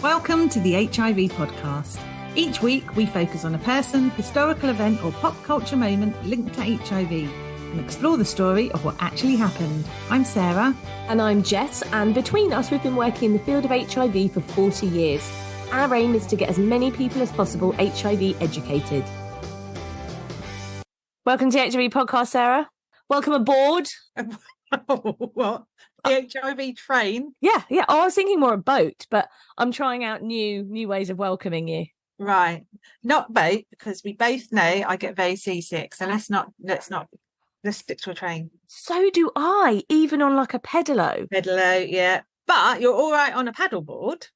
Welcome to the HIV podcast. Each week we focus on a person, historical event or pop culture moment linked to HIV and explore the story of what actually happened. I'm Sarah. And I'm Jess, and between us we've been working in the field of HIV for 40 years. Our aim is to get as many people as possible HIV educated. Welcome to the HIV podcast, Sarah. Welcome aboard. What? The HIV train? Yeah. Oh, I was thinking more a boat, but I'm trying out new ways of welcoming you. Right. Not boat, because we both know I get very seasick. So let's stick to a train. So do I, even on like a pedalo. Pedalo, yeah. But you're all right on a paddleboard.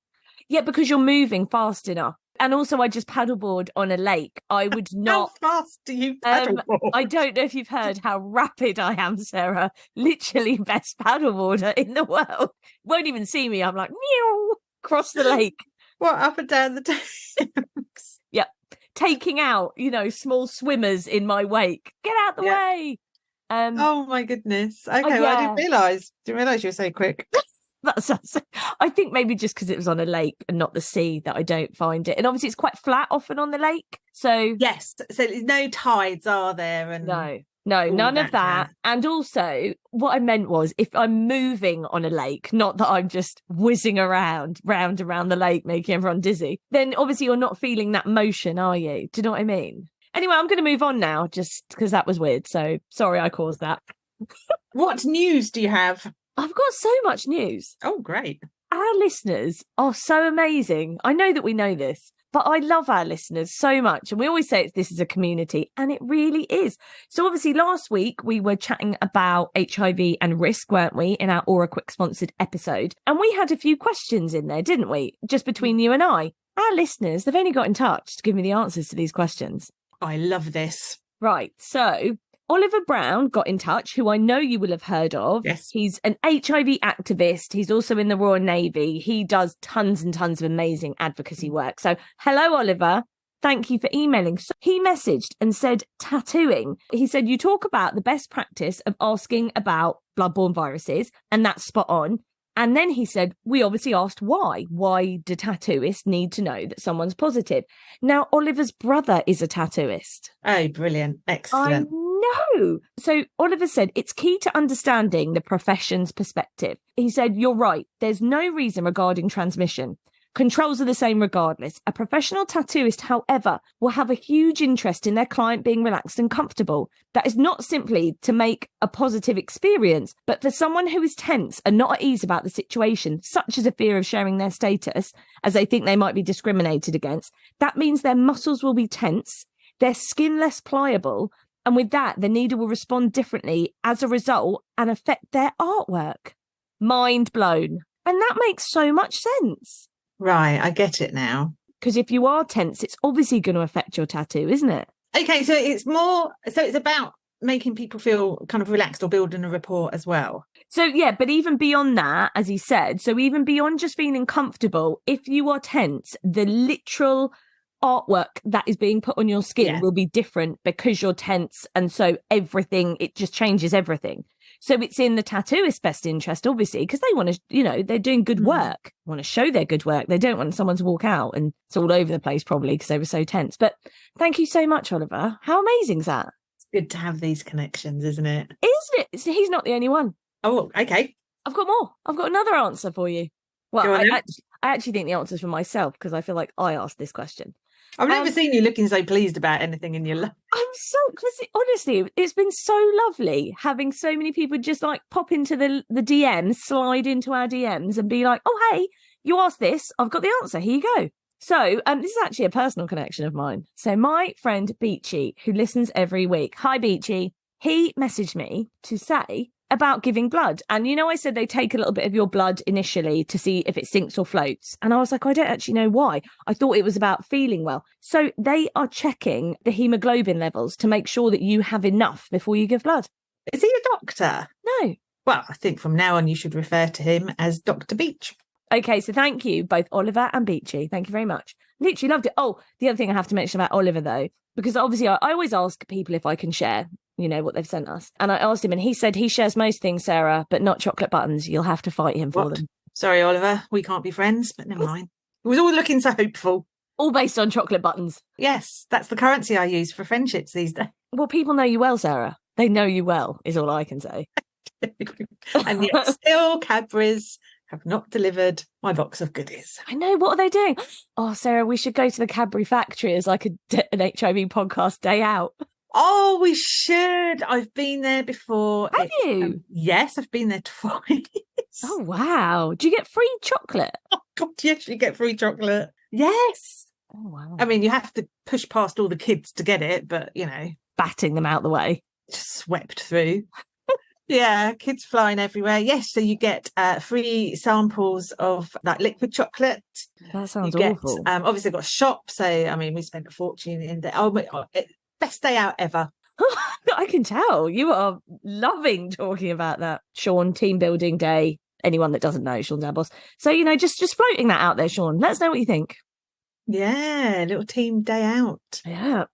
Yeah, because you're moving fast enough. And also, I just paddleboard on a lake. I would not. How fast do you paddleboard? I don't know if you've heard how rapid I am, Sarah. Literally best paddleboarder in the world. Won't even see me. I'm like, meow, across the lake. What, up and down the Thames? Yep. Taking out, small swimmers in my wake. Get out the way. Oh, my goodness. Okay, yeah. Well, I didn't realise you were so quick. I think maybe just because it was on a lake and not the sea that I don't find it. And obviously it's quite flat often on the lake. So yes, so no tides are there? And no, none of that. And also what I meant was if I'm moving on a lake, not that I'm just whizzing around the lake making everyone dizzy, then obviously you're not feeling that motion, are you? Do you know what I mean? Anyway, I'm going to move on now just because that was weird. So sorry I caused that. What news do you have? I've got so much news. Oh, great. Our listeners are so amazing. I know that we know this, but I love our listeners so much. And we always say this is a community, and it really is. So obviously last week we were chatting about HIV and risk, weren't we, in our Aura Quick sponsored episode. And we had a few questions in there, didn't we? Just between you and I. Our listeners, they've only got in touch to give me the answers to these questions. I love this. Right. So Oliver Brown got in touch, who I know you will have heard of. Yes. He's an HIV activist. He's also in the Royal Navy. He does tons and tons of amazing advocacy work. So hello, Oliver. Thank you for emailing. So he messaged and said tattooing. He said, you talk about the best practice of asking about bloodborne viruses, and that's spot on. And then he said, we obviously asked why. Why do tattooists need to know that someone's positive? Now, Oliver's brother is a tattooist. Oh, brilliant. Excellent. No. So Oliver said it's key to understanding the profession's perspective. He said, you're right. There's no reason regarding transmission. Controls are the same regardless. A professional tattooist, however, will have a huge interest in their client being relaxed and comfortable. That is not simply to make a positive experience, but for someone who is tense and not at ease about the situation, such as a fear of sharing their status, as they think they might be discriminated against, that means their muscles will be tense, their skin less pliable, and with that, the needle will respond differently as a result and affect their artwork. Mind blown. And that makes so much sense. Right, I get it now. Because if you are tense, it's obviously going to affect your tattoo, isn't it? Okay, so it's about making people feel kind of relaxed or building a rapport as well. So, yeah, but even beyond that, as he said, so even beyond just feeling comfortable, if you are tense, the literal artwork that is being put on your skin will be different because you're tense. And so it just changes everything. So it's in the tattooist's best interest, obviously, because they want to, they're doing good work, want to show their good work. They don't want someone to walk out and it's all over the place, probably because they were so tense. But thank you so much, Oliver. How amazing is that? It's good to have these connections, isn't it? Isn't it? He's not the only one. Oh, okay. I've got more. I've got another answer for you. Well, I actually think the answer's for myself because I feel like I asked this question. I've never seen you looking so pleased about anything in your life. I'm so, because honestly, it's been so lovely having so many people just like pop into the DMs, slide into our DMs and be like, oh, hey, you asked this. I've got the answer. Here you go. So this is actually a personal connection of mine. So my friend Beachy, who listens every week. Hi, Beachy. He messaged me to say about giving blood. And I said they take a little bit of your blood initially to see if it sinks or floats. And I was like, I don't actually know why. I thought it was about feeling well. So they are checking the hemoglobin levels to make sure that you have enough before you give blood. Is he a doctor? No. Well, I think from now on you should refer to him as Dr. Beach. Okay, so thank you, both Oliver and Beachy. Thank you very much. Literally loved it. Oh, the other thing I have to mention about Oliver, though, because obviously I always ask people if I can share, what they've sent us. And I asked him and he said he shares most things, Sarah, but not chocolate buttons. You'll have to fight him for them. Sorry, Oliver, we can't be friends, but never mind. It was all looking so hopeful. All based on chocolate buttons. Yes, that's the currency I use for friendships these days. Well, people know you well, Sarah. They know you well, is all I can say. And yet still Cadbury's have not delivered my box of goodies. I know. What are they doing? Oh, Sarah, we should go to the Cadbury factory as like an HIV podcast day out. Oh, we should. I've been there before. Have you? Yes, I've been there twice. Oh, wow. Do you get free chocolate? Oh, God, yes, you get free chocolate. Yes. Oh, wow. I mean, you have to push past all the kids to get it, but, you know. Batting them out the way. Just swept through. Yeah, kids flying everywhere. Yes, so you get free samples of like liquid chocolate. That sounds awful. Obviously, got a shop. So, I mean, we spent a fortune in there. Best day out ever. I can tell you are loving talking about that. Sean, team building day. Anyone that doesn't know, Sean's our boss. So, you know, just floating that out there, Sean. Let us know what you think. Yeah, little team day out. Yeah.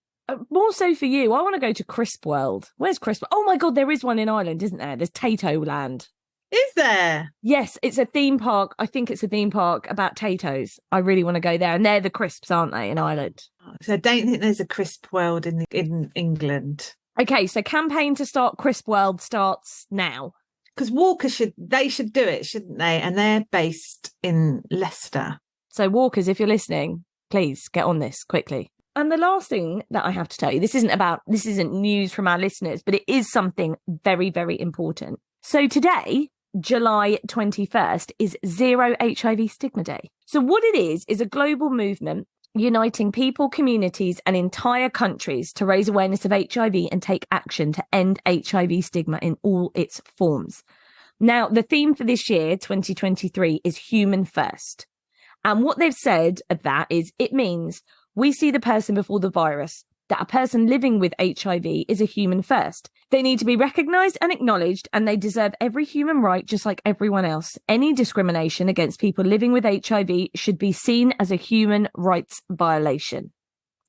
More so for you, I want to go to Crisp World. Where's Crisp? Oh my God, there is one in Ireland, isn't there? There's Tato Land. Is there? Yes, it's a theme park. I think it's a theme park about Tato's. I really want to go there. And they're the crisps, aren't they, in Ireland? So I don't think there's a Crisp World in England. Okay, so campaign to start Crisp World starts now. Because Walker should do it, shouldn't they? And they're based in Leicester. So Walkers, if you're listening, please get on this quickly. And the last thing that I have to tell you, this isn't news from our listeners, but it is something very, very important. So today, July 21st, is Zero HIV Stigma Day. So what it is a global movement uniting people, communities, and entire countries to raise awareness of HIV and take action to end HIV stigma in all its forms. Now, the theme for this year, 2023, is human first. And what they've said of that is it means we see the person before the virus, that a person living with HIV is a human first. They need to be recognised and acknowledged, and they deserve every human right just like everyone else. Any discrimination against people living with HIV should be seen as a human rights violation.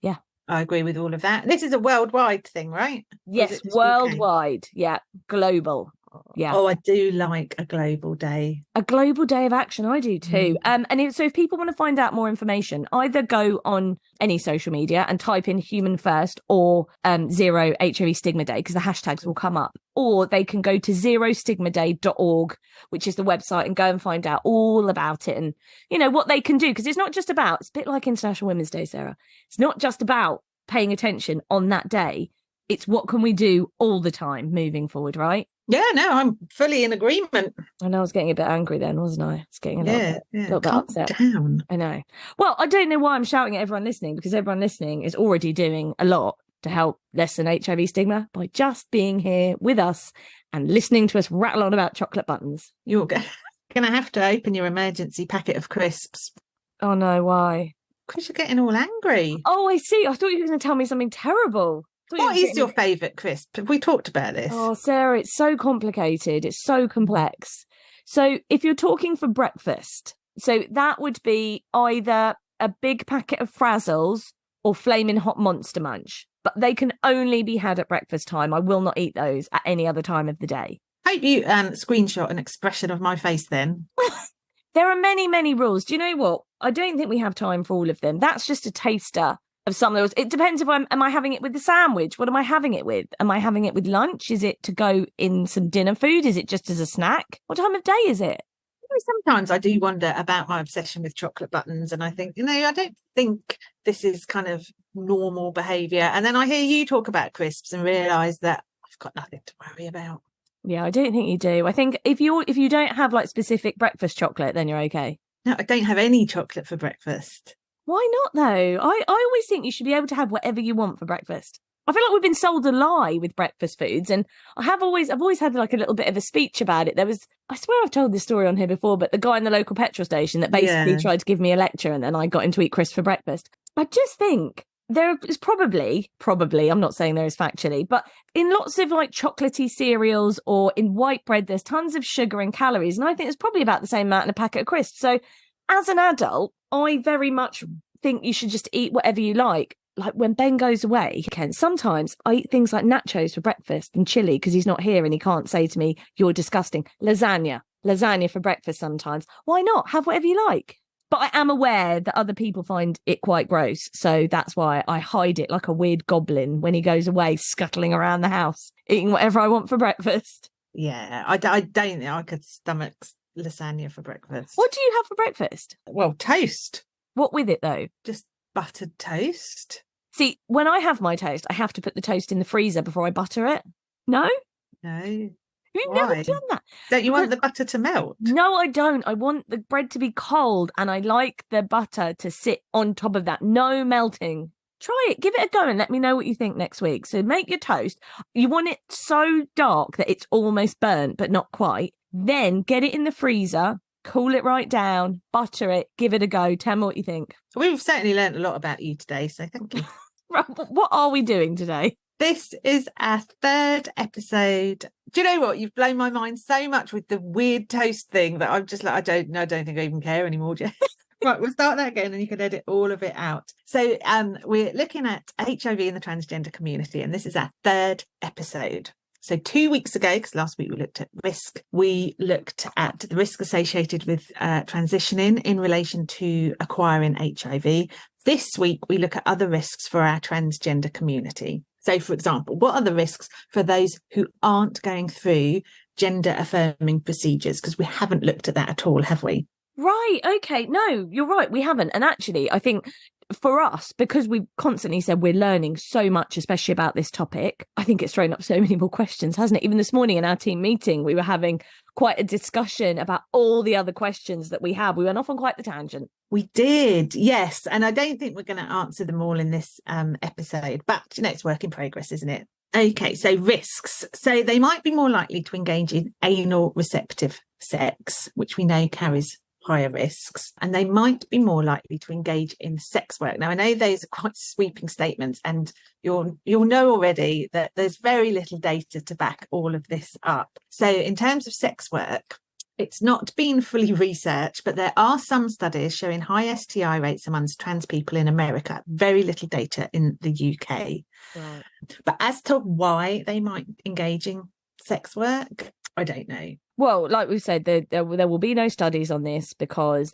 Yeah. I agree with all of that. This is a worldwide thing, right? Yes, worldwide. UK? Yeah, global. Yeah. Oh, I do like a global day. A global day of action. I do too. So if people want to find out more information, either go on any social media and type in human first or Zero HIV Stigma Day, because the hashtags will come up, or they can go to zerostigmaday.org, which is the website, and go and find out all about it and, you know, what they can do. Because it's not just about, it's a bit like International Women's Day, Sarah. It's not just about paying attention on that day. It's what can we do all the time moving forward, right? Yeah, no, I'm fully in agreement. I know I was getting a bit angry then, wasn't I? I was getting a little bit upset. Down. I know. Well, I don't know why I'm shouting at everyone listening, because everyone listening is already doing a lot to help lessen HIV stigma by just being here with us and listening to us rattle on about chocolate buttons. You're going to have to open your emergency packet of crisps. Oh no, why? Because you're getting all angry. Oh, I see. I thought you were going to tell me something terrible. What is your favourite crisp? Have we talked about this? Oh, Sarah, it's so complicated. It's so complex. So if you're talking for breakfast, so that would be either a big packet of Frazzles or Flaming Hot Monster Munch. But they can only be had at breakfast time. I will not eat those at any other time of the day. Hope you screenshot an expression of my face then. There are many, many rules. Do you know what? I don't think we have time for all of them. That's just a taster of some of those. It depends if am I having it with the sandwich? What am I having it with? Am I having it with lunch? Is it to go in some dinner food? Is it just as a snack? What time of day is it? Sometimes I do wonder about my obsession with chocolate buttons, and I think, you know, I don't think this is kind of normal behaviour. And then I hear you talk about crisps and realise that I've got nothing to worry about. Yeah, I don't think you do. I think if you don't have like specific breakfast chocolate, then you're okay. No, I don't have any chocolate for breakfast. Why not though? I always think you should be able to have whatever you want for breakfast. I feel like we've been sold a lie with breakfast foods, and I've always had like a little bit of a speech about it. I swear I've told this story on here before, but the guy in the local petrol station that basically tried to give me a lecture, and then I got him to eat crisps for breakfast. I just think there is probably, I'm not saying there is factually, but in lots of like chocolatey cereals or in white bread, there's tons of sugar and calories. And I think it's probably about the same amount in a packet of crisps. So as an adult, I very much think you should just eat whatever you like. Like when Ben goes away, sometimes I eat things like nachos for breakfast and chili because he's not here and he can't say to me, you're disgusting. Lasagna for breakfast sometimes. Why not? Have whatever you like. But I am aware that other people find it quite gross. So that's why I hide it like a weird goblin when he goes away, scuttling around the house, eating whatever I want for breakfast. Yeah, I don't think I could stomach lasagna for breakfast. What do you have for breakfast? Well, toast. What with it, though? Just buttered toast. See, when I have my toast, I have to put the toast in the freezer before I butter it. No? No. You've Why? never done that. Don't you want the butter to melt? No, I don't. I want the bread to be cold and I like the butter to sit on top of that. No melting. Try it. Give it a go and let me know what you think next week. So make your toast. You want it so dark that it's almost burnt, but not quite. Then get it in the freezer, cool it right down, butter it, give it a go. Tell me what you think. We've certainly learned a lot about you today, so thank you. Right, what are we doing today? This is our third episode. Do you know what? You've blown my mind so much with the weird toast thing that I'm just like, I don't think I even care anymore, Jess. Right, we'll start that again and you can edit all of it out. So we're looking at HIV in the transgender community, and this is our third episode. So 2 weeks ago, because last week we looked at risk, we looked at the risk associated with transitioning in relation to acquiring HIV. This week, we look at other risks for our transgender community. So, for example, what are the risks for those who aren't going through gender affirming procedures? Because we haven't looked at that at all, have we? Right. Okay. No, you're right. We haven't. And actually, I think for us, because we've constantly said we're learning so much, especially about this topic, I think it's thrown up so many more questions, hasn't it? Even this morning in our team meeting, we were having quite a discussion about all the other questions that we have. We went off on quite the tangent. We did, yes. And I don't think we're going to answer them all in this episode, but, it's work in progress, isn't it? Okay, so risks. So they might be more likely to engage in anal receptive sex, which we know carries higher risks, and they might be more likely to engage in sex work. Now, I know those are quite sweeping statements, and you'll know already that there's very little data to back all of this up. So in terms of sex work, it's not been fully researched, but there are some studies showing high STI rates amongst trans people in America. Very little data in the UK. Right. But as to why they might engage in sex work, I don't know. Well, like we've said, there will be no studies on this because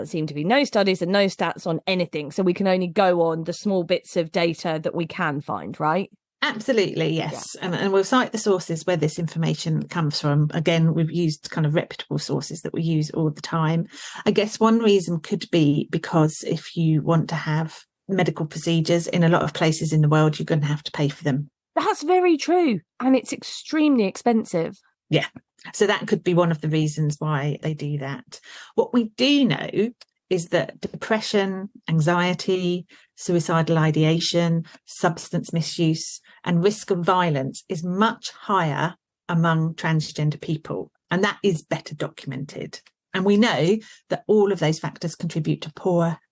seem to be no studies and no stats on anything. So we can only go on the small bits of data that we can find, right? Absolutely, yes. Yeah. And we'll cite the sources where this information comes from. Again, we've used kind of reputable sources that we use all the time. I guess one reason could be because if you want to have medical procedures in a lot of places in the world, you're going to have to pay for them. That's very true. And it's extremely expensive. Yeah. So that could be one of the reasons why they do that. What we do know is that depression, anxiety, suicidal ideation, substance misuse, and risk of violence is much higher among transgender people. And that is better documented. And we know that all of those factors contribute to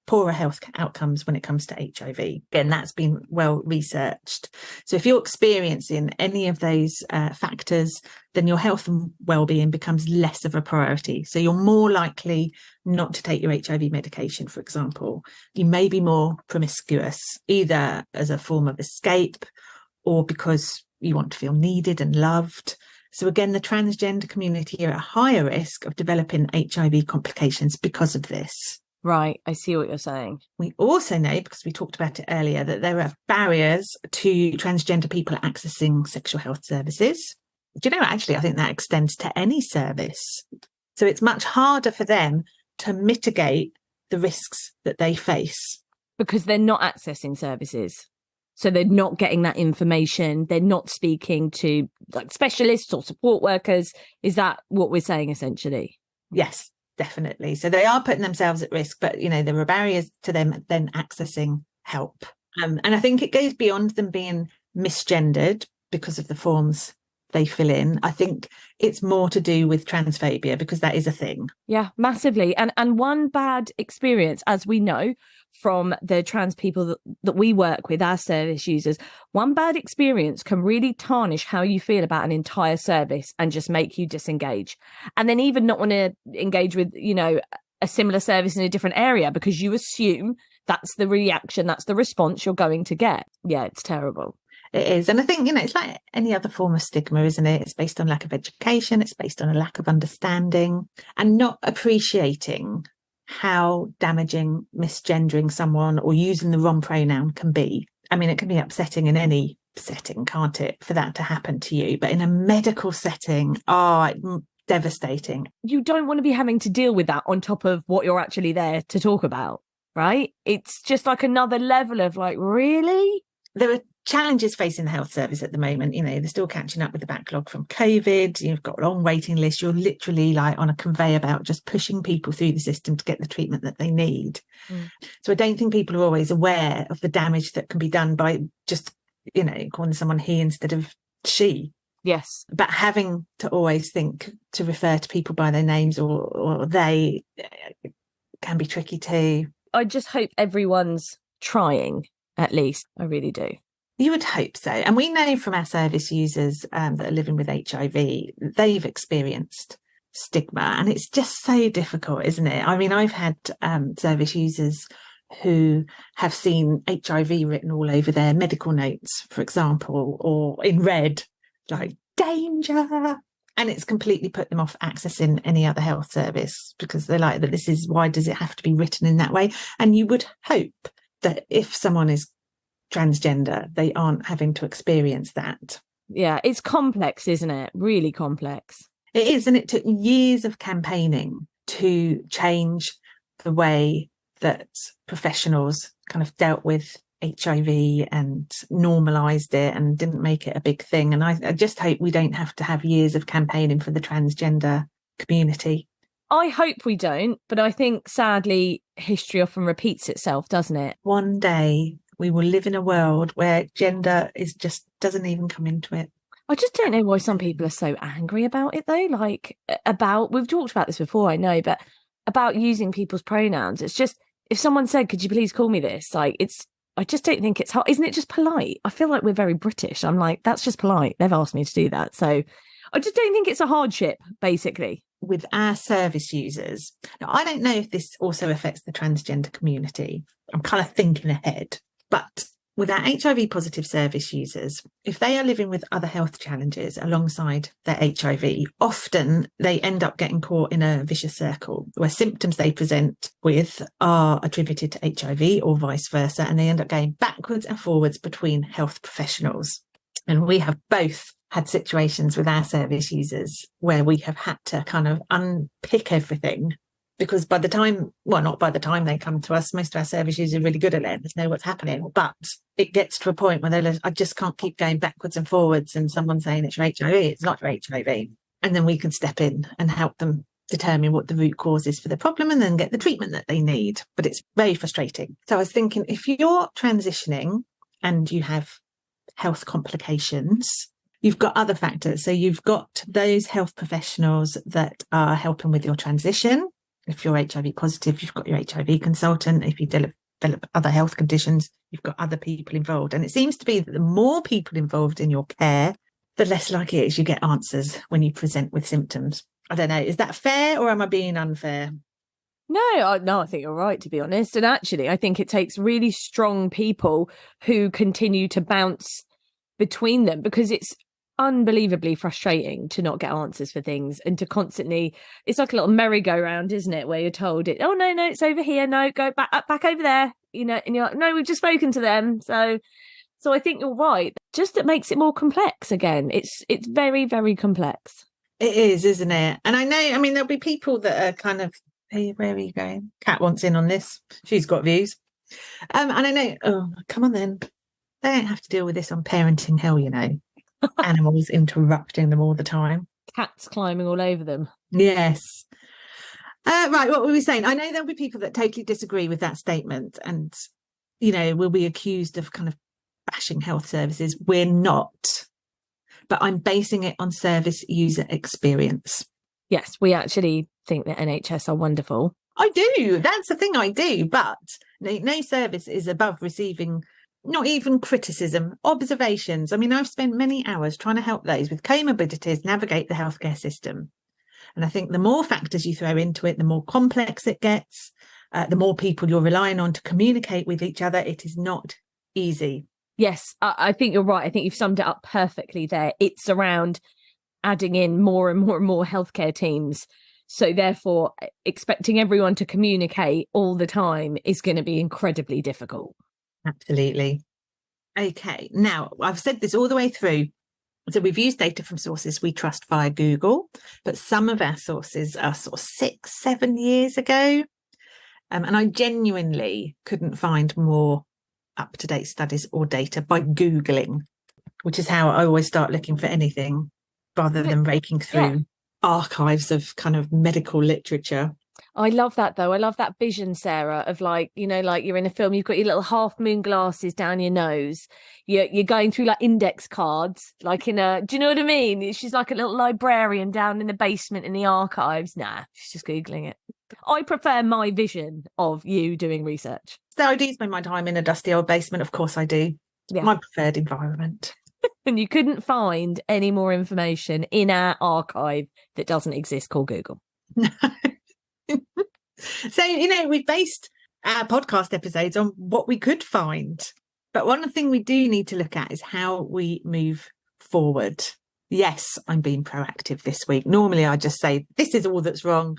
poorer health outcomes when it comes to HIV. Again, that's been well researched. So if you're experiencing any of those factors, then your health and well-being becomes less of a priority. So you're more likely not to take your HIV medication, for example. You may be more promiscuous, either as a form of escape or because you want to feel needed and loved. So again, the transgender community are at a higher risk of developing HIV complications because of this. Right, I see what you're saying. We also know, because we talked about it earlier, that there are barriers to transgender people accessing sexual health services. Do you know, actually, I think that extends to any service. So it's much harder for them to mitigate the risks that they face. Because they're not accessing services. So they're not getting that information. They're not speaking to like specialists or support workers. Is that what we're saying, essentially? Yes. Definitely. So they are putting themselves at risk, but, there are barriers to them then accessing help. And I think it goes beyond them being misgendered because of the forms they fill in. I think it's more to do with transphobia because that is a thing. Yeah, massively. And one bad experience, as we know from the trans people that we work with, our service users, one bad experience can really tarnish how you feel about an entire service and just make you disengage. And then even not want to engage with, a similar service in a different area because you assume that's the reaction, that's the response you're going to get. Yeah, it's terrible. It is. And I think, it's like any other form of stigma, isn't it? It's based on lack of education. It's based on a lack of understanding and not appreciating how damaging misgendering someone or using the wrong pronoun can be. I mean, it can be upsetting in any setting, can't it, for that to happen to you? But in a medical setting, devastating. You don't want to be having to deal with that on top of what you're actually there to talk about, right? It's just like another level of like, really? There are challenges facing the health service at the moment. They're still catching up with the backlog from COVID. You've got a long waiting list. You're literally like on a conveyor belt, just pushing people through the system to get the treatment that they need. So I don't think people are always aware of the damage that can be done by just, calling someone he instead of she. Yes. But having to always think to refer to people by their names or they can be tricky too. I just hope everyone's trying, at least. I really do. You would hope so. And we know from our service users that are living with HIV, they've experienced stigma, and it's just so difficult, isn't it? I mean, I've had service users who have seen HIV written all over their medical notes, for example, or in red, like danger. And it's completely put them off accessing any other health service because they're like, that why does it have to be written in that way? And you would hope that if someone is transgender, they aren't having to experience that. Yeah, it's complex, isn't it? Really complex. It is, and it took years of campaigning to change the way that professionals kind of dealt with HIV and normalised it and didn't make it a big thing. And I just hope we don't have to have years of campaigning for the transgender community. I hope we don't, but I think sadly history often repeats itself, doesn't it? One day we will live in a world where gender doesn't even come into it. I just don't know why some people are so angry about it though. We've talked about this before, I know, but about using people's pronouns. It's just, if someone said, could you please call me this? I just don't think it's hard. Isn't it just polite? I feel like we're very British. I'm like, that's just polite. They've asked me to do that. So I just don't think it's a hardship, basically. With our service users, now I don't know if this also affects the transgender community. I'm kind of thinking ahead. But with our HIV positive service users, if they are living with other health challenges alongside their HIV, often they end up getting caught in a vicious circle where symptoms they present with are attributed to HIV or vice versa, and they end up going backwards and forwards between health professionals. And we have both had situations with our service users where we have had to kind of unpick everything. Because not by the time they come to us, most of our service users are really good at letting us know what's happening. But it gets to a point where they're like, I just can't keep going backwards and forwards and someone's saying it's your HIV, it's not your HIV. And then we can step in and help them determine what the root cause is for the problem and then get the treatment that they need. But it's very frustrating. So I was thinking, if you're transitioning and you have health complications, you've got other factors. So you've got those health professionals that are helping with your transition. If you're HIV positive, you've got your HIV consultant. If you develop other health conditions, you've got other people involved. And it seems to be that the more people involved in your care, the less likely it is you get answers when you present with symptoms. I don't know. Is that fair or am I being unfair? No, I think you're right, to be honest. And actually, I think it takes really strong people who continue to bounce between them, because it's unbelievably frustrating to not get answers for things and to constantly, it's like a little merry-go-round, isn't it, where you're told it, oh no, it's over here, no, go back over there, and you're like, no, we've just spoken to them. So I think you're right. Just it makes it more complex again. It's very, very complex. It is, isn't it? And I know, I mean, there'll be people that are kind of, hey, where are you going? Kat wants in on this. She's got views. And I know, oh, come on then. They don't have to deal with this on Parenting Hell, Animals interrupting them all the time. Cats climbing all over them. Yes. Right, what were we saying? I know there'll be people that totally disagree with that statement and, will be accused of kind of bashing health services. We're not. But I'm basing it on service user experience. Yes, we actually think that NHS are wonderful. I do. That's the thing I do. But no service is above receiving not even criticism, observations. I mean, I've spent many hours trying to help those with comorbidities navigate the healthcare system. And I think the more factors you throw into it, the more complex it gets, the more people you're relying on to communicate with each other. It is not easy. Yes, I think you're right. I think you've summed it up perfectly there. It's around adding in more and more and more healthcare teams So therefore, expecting everyone to communicate all the time is going to be incredibly difficult. Absolutely. Okay, now I've said this all the way through. So we've used data from sources we trust via Google, but some of our sources are sort of 6-7 years ago. And I genuinely couldn't find more up-to-date studies or data by Googling, which is how I always start looking for anything rather than raking through archives of kind of medical literature. I love that though. I love that vision, Sarah, of like, you know, like you're in a film, you've got your little half moon glasses down your nose. You're going through like index cards, like in a, do you know what I mean? She's like a little librarian down in the basement in the archives. Nah, she's just Googling it. I prefer my vision of you doing research. So I do spend my time in a dusty old basement. Of course I do. Yeah. My preferred environment. And you couldn't find any more information in our archive that doesn't exist called Google. No. So, you know, we've based our podcast episodes on what we could find. But one thing we do need to look at is how we move forward. Yes, I'm being proactive this week. Normally I just say, this is all that's wrong.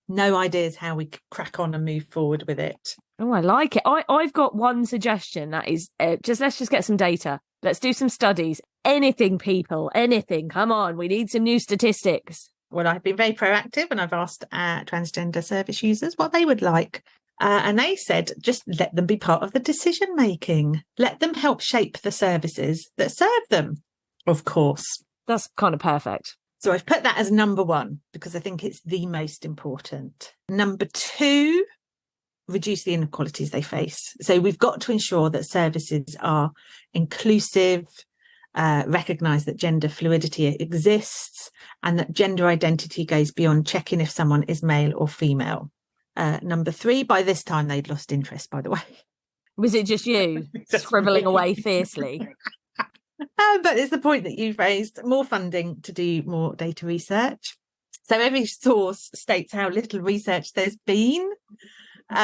No ideas how we crack on and move forward with it. Oh, I like it. I've got one suggestion. That is let's just get some data. Let's do some studies. Anything, people, anything. Come on, we need some new statistics. Well, I've been very proactive and I've asked transgender service users what they would like. And they said, just let them be part of the decision making. Let them help shape the services that serve them, of course. That's kind of perfect. So I've put that as number one because I think it's the most important. Number two, reduce the inequalities they face. So we've got to ensure that services are inclusive, recognise that gender fluidity exists, and that gender identity goes beyond checking if someone is male or female. Number three, by this time they'd lost interest, by the way. Was it just you scribbling away fiercely? But it's the point that you've raised, more funding to do more data research. So every source states how little research there's been,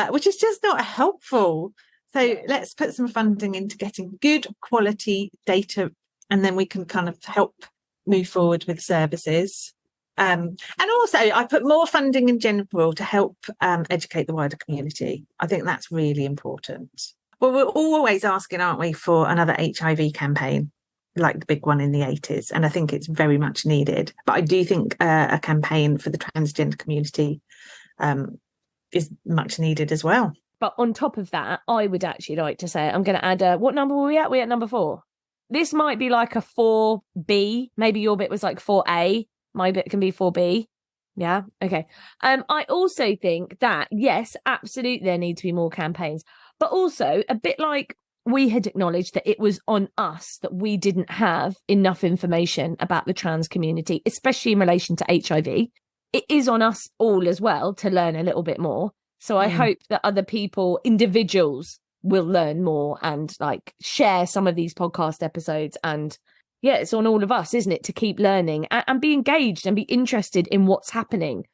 which is just not helpful. So let's put some funding into getting good quality data, and then we can kind of help move forward with services. And also I put more funding in general to help educate the wider community. I think that's really important. Well, we're always asking, aren't we, for another HIV campaign, like the big one in the 80s. And I think it's very much needed. But I do think a campaign for the transgender community is much needed as well. But on top of that, I would actually like to say, I'm going to add what number were we at? We're at number 4. This might be like a 4B. Maybe your bit was like 4A. My bit can be 4B. Yeah. Okay. I also think that, yes, absolutely, there need to be more campaigns, but also a bit like we had acknowledged that it was on us that we didn't have enough information about the trans community, especially in relation to HIV. It is on us all as well to learn a little bit more. So I hope that other people, individuals, will learn more and like share some of these podcast episodes. And yeah, it's on all of us, isn't it, to keep learning and be engaged and be interested in what's happening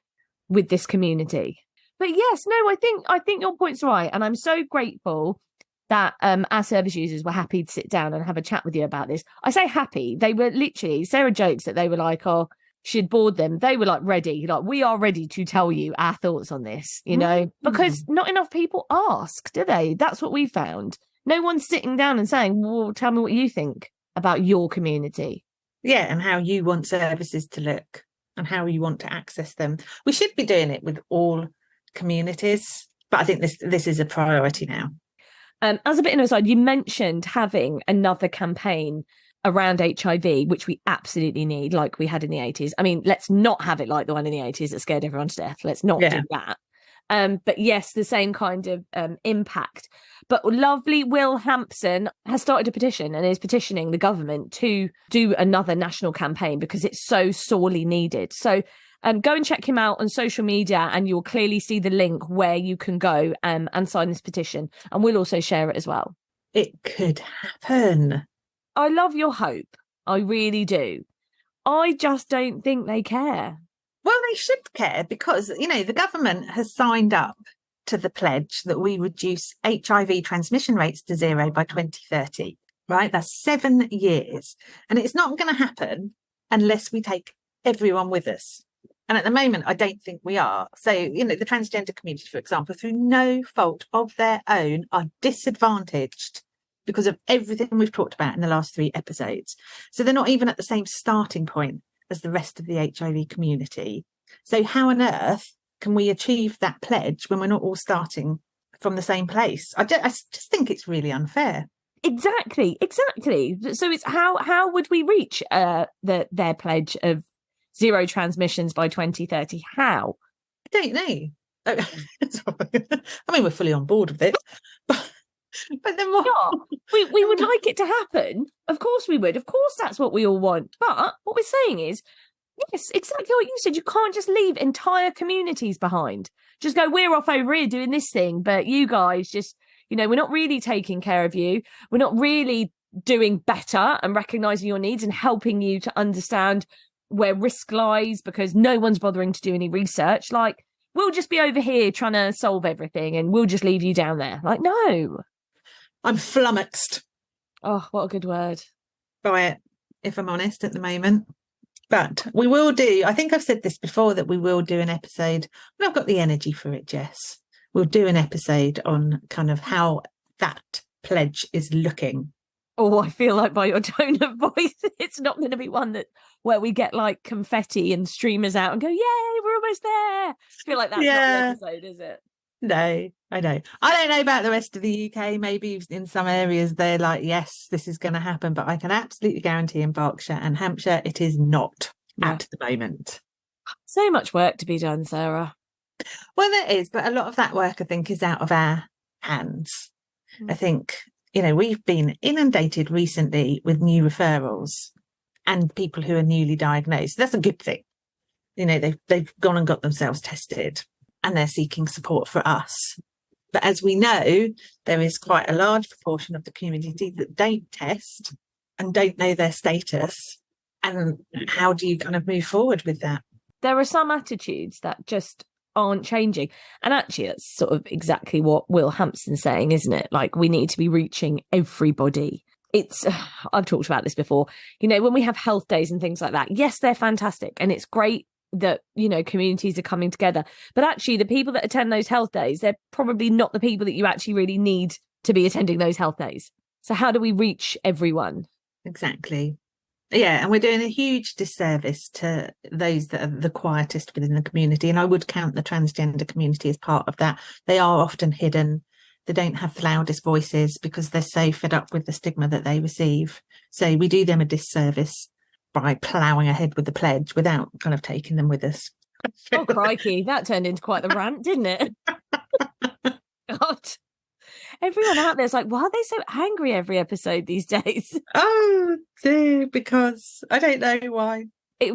with this community. But yes, no, I think your point's right. And I'm so grateful that our service users were happy to sit down and have a chat with you about this. I say happy. They were literally, Sarah jokes that they were like, oh, she'd bored them. They were like ready, like we are ready to tell you our thoughts on this, you know, because not enough people ask, do they? That's what we found. No one's sitting down and saying, well, tell me what you think about your community. Yeah, and how you want services to look and how you want to access them. We should be doing it with all communities, but I think this is a priority now. As a bit of an aside, you mentioned having another campaign around HIV, which we absolutely need, like we had in the 80s. I mean, let's not have it like the one in the 80s that scared everyone to death. Let's not do that. But yes, the same kind of impact. But lovely Will Hampson has started a petition and is petitioning the government to do another national campaign because it's so sorely needed. So go and check him out on social media and you'll clearly see the link where you can go and sign this petition. And we'll also share it as well. It could happen. I love your hope. I really do. I just don't think they care. Well, they should care because, you know, the government has signed up to the pledge that we reduce HIV transmission rates to 0 by 2030, right? That's 7 years. And it's not going to happen unless we take everyone with us. And at the moment, I don't think we are. So, the transgender community, for example, through no fault of their own, are disadvantaged because of everything we've talked about in the last 3 episodes. So they're not even at the same starting point as the rest of the HIV community. So how on earth can we achieve that pledge when we're not all starting from the same place? I just think it's really unfair. Exactly. So it's how would we reach their pledge of 0 transmissions by 2030? How? I don't know. I mean, we're fully on board with this, but then what? Yeah, we would like it to happen. Of course we would. Of course that's what we all want. But what we're saying is, yes, exactly what you said. You can't just leave entire communities behind. Just go, we're off over here doing this thing, but you guys just, we're not really taking care of you. We're not really doing better and recognising your needs and helping you to understand where risk lies, because no one's bothering to do any research. Like, we'll just be over here trying to solve everything and we'll just leave you down there. Like, no. I'm flummoxed. Oh, what a good word. By it, if I'm honest, at the moment. But we will do, I think I've said this before, that we will do an episode, and I've got the energy for it, Jess. We'll do an episode on kind of how that pledge is looking. Oh, I feel like by your tone of voice, it's not going to be one where we get like confetti and streamers out and go, yay, we're almost there. I feel like that's not the episode, is it? No, I don't know about the rest of the UK. Maybe in some areas they're like, yes, this is going to happen, but I can absolutely guarantee in Berkshire and Hampshire it is not at the moment. So much work to be done, Sarah. Well, there is, but a lot of that work, I think, is out of our hands. I think, we've been inundated recently with new referrals and people who are newly diagnosed. That's a good thing. They've gone and got themselves tested and they're seeking support for us. But as we know, there is quite a large proportion of the community that don't test and don't know their status. And how do you kind of move forward with that? There are some attitudes that just aren't changing. And actually, that's sort of exactly what Will Hampson's saying, isn't it? Like, we need to be reaching everybody. I've talked about this before, when we have health days and things like that, yes, they're fantastic. And it's great that, communities are coming together. But actually, the people that attend those health days, they're probably not the people that you actually really need to be attending those health days. So how do we reach everyone? Exactly. Yeah, and we're doing a huge disservice to those that are the quietest within the community. And I would count the transgender community as part of that. They are often hidden. They don't have the loudest voices because they're so fed up with the stigma that they receive. So we do them a disservice by ploughing ahead with the pledge without kind of taking them with us. Oh, crikey. That turned into quite the rant, didn't it? God. Everyone out there's like, why are they so angry every episode these days? Oh, dear, because I don't know why.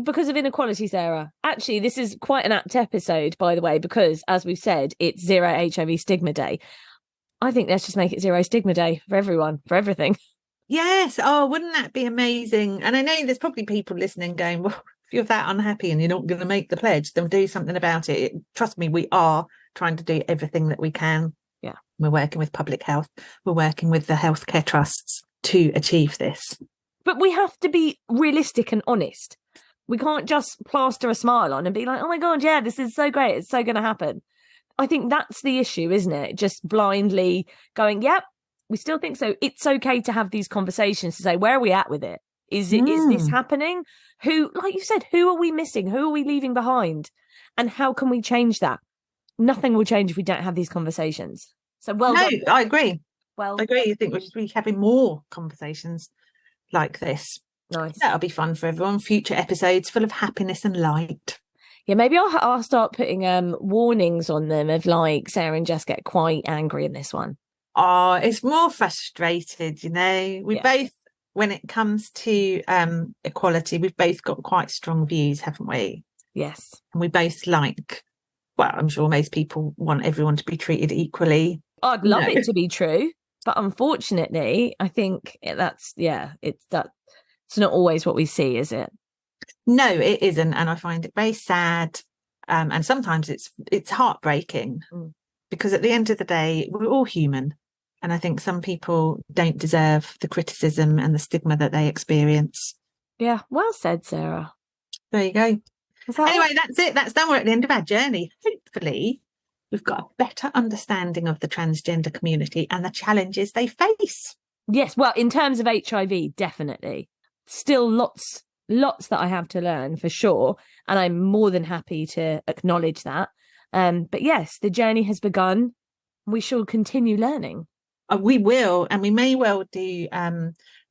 Because of inequality, Sarah. Actually, this is quite an apt episode, by the way, because, as we've said, it's Zero HIV Stigma Day. I think let's just make it Zero Stigma Day for everyone, for everything. Yes. Oh, wouldn't that be amazing? And I know there's probably people listening going, well, if you're that unhappy and you're not going to make the pledge, then do something about it. Trust me, we are trying to do everything that we can. Yeah. We're working with public health. We're working with the healthcare trusts to achieve this. But we have to be realistic and honest. We can't just plaster a smile on and be like, oh my God, yeah, this is so great. It's so going to happen. I think that's the issue, isn't it? Just blindly going, yep, we still think so. It's okay to have these conversations to say, where are we at with it? Is this happening? Who, like you said, who are we missing? Who are we leaving behind? And how can we change that? Nothing will change if we don't have these conversations. So done. I agree. I agree. I think we should be having more conversations like this. Nice. That'll be fun for everyone. Future episodes full of happiness and light. Yeah, maybe I'll start putting warnings on them of like Sarah and Jess get quite angry in this one. Oh, it's more frustrated, We both, when it comes to equality, we've both got quite strong views, haven't we? Yes. And we both I'm sure most people want everyone to be treated equally. I'd love it to be true, but unfortunately, I think it's not always what we see, is it? No, it isn't, and I find it very sad, and sometimes it's heartbreaking because at the end of the day, we're all human, and I think some people don't deserve the criticism and the stigma that they experience. Yeah, well said, Sarah. There you go. Anyway, that's it. That's done. We're at the end of our journey. Hopefully, we've got a better understanding of the transgender community and the challenges they face. Yes, well, in terms of HIV, definitely. Still lots that I have to learn for sure. And I'm more than happy to acknowledge that. But yes, the journey has begun. We shall continue learning. We will, and we may well do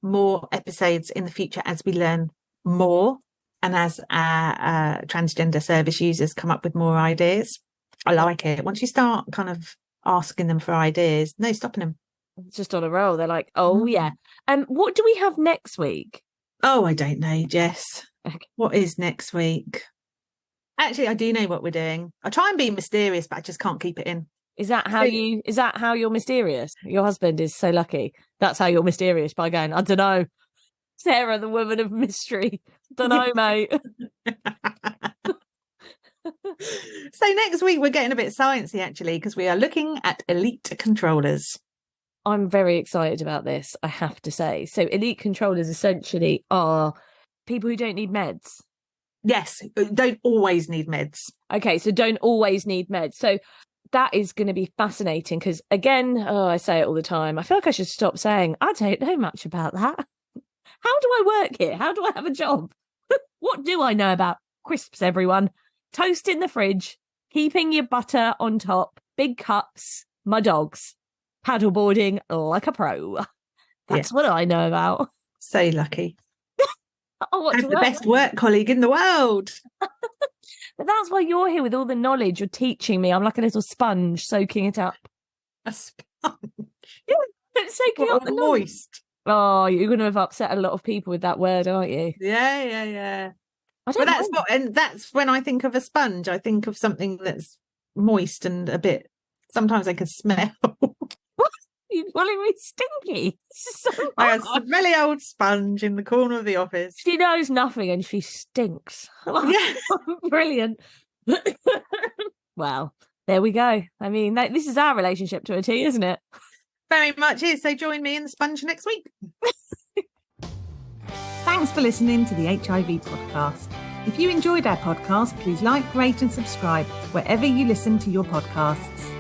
more episodes in the future as we learn more and as our transgender service users come up with more ideas. I like it. Once you start kind of asking them for ideas, no stopping them. Just on a roll. They're like, oh, yeah. What do we have next week? Oh, I don't know, Jess. Okay. What is next week? Actually, I do know what we're doing. I try and be mysterious, but I just can't keep it in. Is that how you're mysterious? Your husband is so lucky. That's how you're mysterious, by going, I don't know. Sarah, the woman of mystery. Don't know, mate. So next week we're getting a bit sciencey, actually, because we are looking at elite controllers. I'm very excited about this, I have to say. So elite controllers essentially are people who don't need meds. Yes, don't always need meds. Okay, so don't always need meds. So that is going to be fascinating because, again, I say it all the time. I feel like I should stop saying, I don't know much about that. How do I work here? How do I have a job? What do I know about crisps, everyone? Toast in the fridge, keeping your butter on top, big cups, my dogs, paddleboarding like a pro. That's what I know about. So lucky. I have the best work colleague in the world. But that's why you're here with all the knowledge you're teaching me. I'm like a little sponge soaking it up. A sponge? Yeah, it's soaking up the moist. Oh, you're going to have upset a lot of people with that word, aren't you? Yeah. That's when I think of a sponge. I think of something that's moist and a bit. Sometimes I can smell. You're calling me stinky. So a smelly old sponge in the corner of the office. She knows nothing and she stinks. Yeah. Brilliant. Well, there we go. I mean, this is our relationship to a T, isn't it? Very much is. So join me in the sponge next week. Thanks for listening to the HIV podcast. If you enjoyed our podcast, please like, rate and subscribe wherever you listen to your podcasts.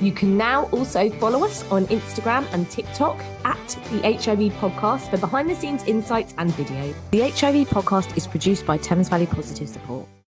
You can now also follow us on Instagram and TikTok at the HIV Podcast for behind-the-scenes insights and video. The HIV Podcast is produced by Thames Valley Positive Support.